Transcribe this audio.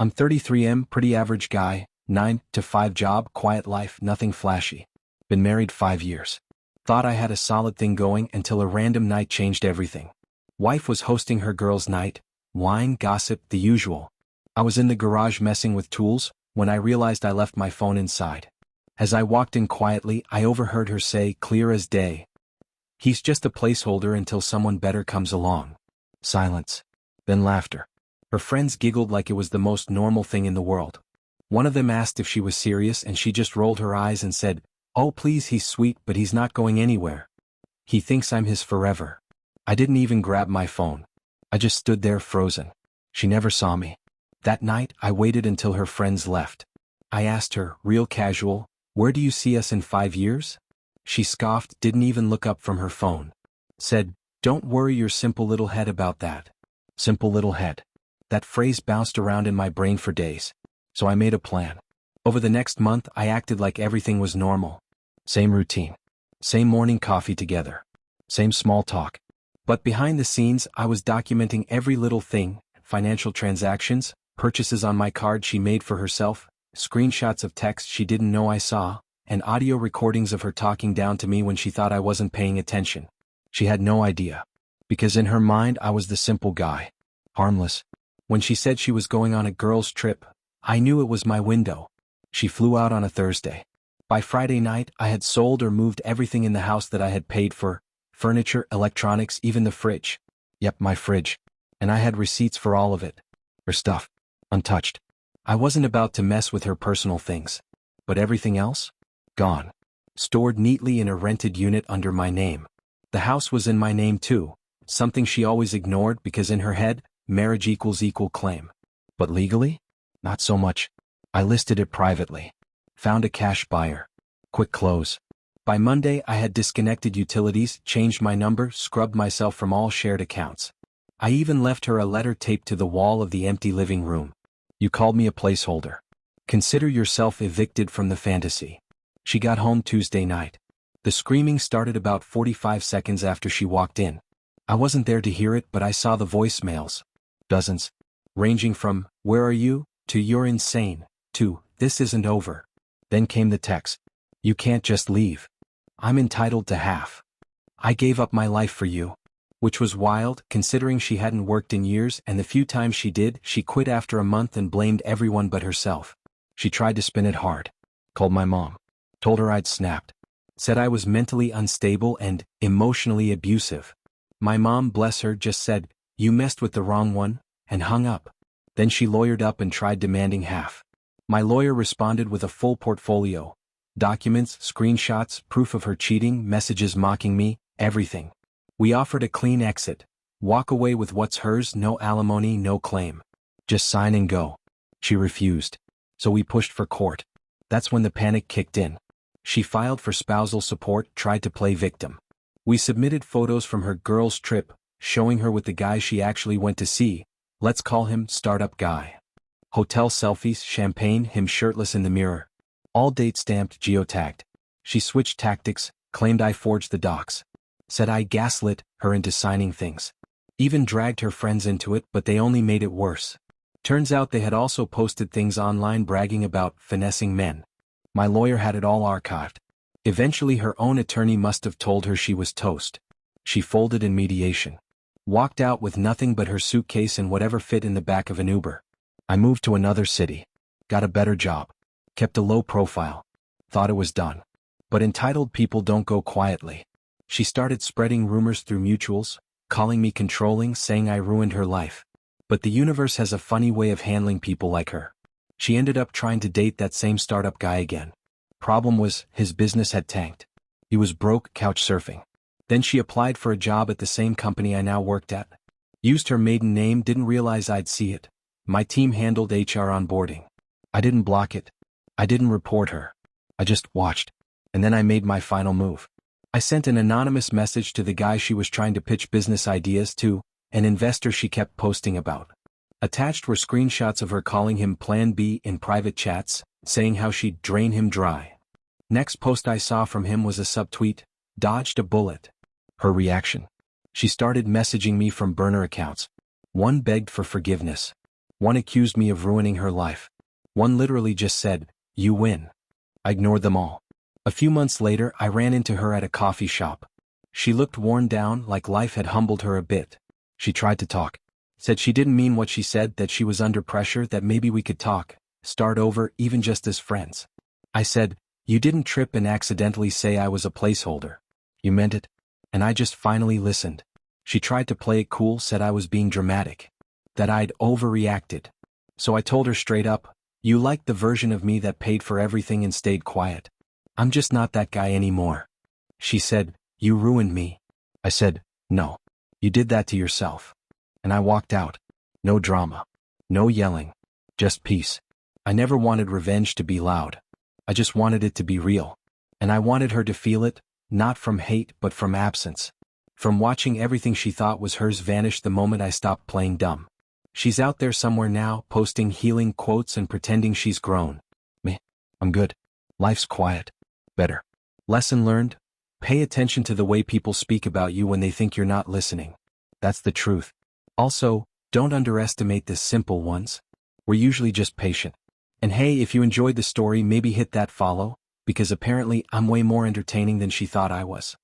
I'm 33, pretty average guy, 9 to 5 job, quiet life, nothing flashy. Been married 5 years. Thought I had a solid thing going until a random night changed everything. Wife was hosting her girls' night, wine, gossip, the usual. I was in the garage messing with tools when I realized I left my phone inside. As I walked in quietly, I overheard her say, clear as day, "He's just a placeholder until someone better comes along." Silence. Then laughter. Her friends giggled like it was the most normal thing in the world. One of them asked if she was serious and she just rolled her eyes and said, "Oh please, he's sweet but he's not going anywhere. He thinks I'm his forever." I didn't even grab my phone. I just stood there frozen. She never saw me. That night, I waited until her friends left. I asked her, real casual, "Where do you see us in 5 years?" She scoffed, didn't even look up from her phone. Said, "Don't worry your simple little head about that." Simple little head. That phrase bounced around in my brain for days. So I made a plan. Over the next month, I acted like everything was normal. Same routine. Same morning coffee together. Same small talk. But behind the scenes, I was documenting every little thing, financial transactions, purchases on my card she made for herself, screenshots of texts she didn't know I saw, and audio recordings of her talking down to me when she thought I wasn't paying attention. She had no idea. Because in her mind, I was the simple guy. Harmless. When she said she was going on a girls' trip, I knew it was my window. She flew out on a Thursday. By Friday night, I had sold or moved everything in the house that I had paid for, furniture, electronics, even the fridge. Yep, my fridge. And I had receipts for all of it. Her stuff. Untouched. I wasn't about to mess with her personal things. But everything else? Gone. Stored neatly in a rented unit under my name. The house was in my name too, something she always ignored because in her head, marriage equals equal claim. But legally? Not so much. I listed it privately. Found a cash buyer. Quick close. By Monday, I had disconnected utilities, changed my number, scrubbed myself from all shared accounts. I even left her a letter taped to the wall of the empty living room. "You called me a placeholder. Consider yourself evicted from the fantasy." She got home Tuesday night. The screaming started about 45 seconds after she walked in. I wasn't there to hear it, but I saw the voicemails. Dozens. Ranging from, "Where are you?" to "You're insane," to "This isn't over." Then came the text. "You can't just leave. I'm entitled to half. I gave up my life for you." Which was wild, considering she hadn't worked in years, and the few times she did, she quit after a month and blamed everyone but herself. She tried to spin it hard. Called my mom. Told her I'd snapped. Said I was mentally unstable and emotionally abusive. My mom, bless her, just said, "You messed with the wrong one," and hung up. Then she lawyered up and tried demanding half. My lawyer responded with a full portfolio. Documents, screenshots, proof of her cheating, messages mocking me, everything. We offered a clean exit. Walk away with what's hers, no alimony, no claim. Just sign and go. She refused. So we pushed for court. That's when the panic kicked in. She filed for spousal support, tried to play victim. We submitted photos from her girls' trip, showing her with the guy she actually went to see. Let's call him startup guy. Hotel selfies, champagne, him shirtless in the mirror. All date stamped, geotagged. She switched tactics, claimed I forged the docs. Said I gaslit her into signing things. Even dragged her friends into it, but they only made it worse. Turns out they had also posted things online bragging about finessing men. My lawyer had it all archived. Eventually her own attorney must have told her she was toast. She folded in mediation. Walked out with nothing but her suitcase and whatever fit in the back of an Uber. I moved to another city. Got a better job. Kept a low profile. Thought it was done. But entitled people don't go quietly. She started spreading rumors through mutuals, calling me controlling, saying I ruined her life. But the universe has a funny way of handling people like her. She ended up trying to date that same startup guy again. Problem was, his business had tanked. He was broke, couch surfing. Then she applied for a job at the same company I now worked at. Used her maiden name, didn't realize I'd see it. My team handled HR onboarding. I didn't block it. I didn't report her. I just watched. And then I made my final move. I sent an anonymous message to the guy she was trying to pitch business ideas to, an investor she kept posting about. Attached were screenshots of her calling him Plan B in private chats, saying how she'd drain him dry. Next post I saw from him was a subtweet, "Dodged a bullet." Her reaction. She started messaging me from burner accounts. One begged for forgiveness. One accused me of ruining her life. One literally just said, "You win." I ignored them all. A few months later, I ran into her at a coffee shop. She looked worn down, like life had humbled her a bit. She tried to talk. Said she didn't mean what she said, that she was under pressure, that maybe we could talk, start over, even just as friends. I said, "You didn't trip and accidentally say I was a placeholder. You meant it?" And I just finally listened. She tried to play it cool, said I was being dramatic, that I'd overreacted. So I told her straight up, "You liked the version of me that paid for everything and stayed quiet. I'm just not that guy anymore." She said, "You ruined me." I said, "No. You did that to yourself." And I walked out. No drama. No yelling. Just peace. I never wanted revenge to be loud. I just wanted it to be real. And I wanted her to feel it, not from hate but from absence. From watching everything she thought was hers vanish the moment I stopped playing dumb. She's out there somewhere now, posting healing quotes and pretending she's grown. Me, I'm good. Life's quiet. Better. Lesson learned: pay attention to the way people speak about you when they think you're not listening. That's the truth. Also, don't underestimate the simple ones. We're usually just patient. And hey, if you enjoyed the story, maybe hit that follow, because apparently I'm way more entertaining than she thought I was.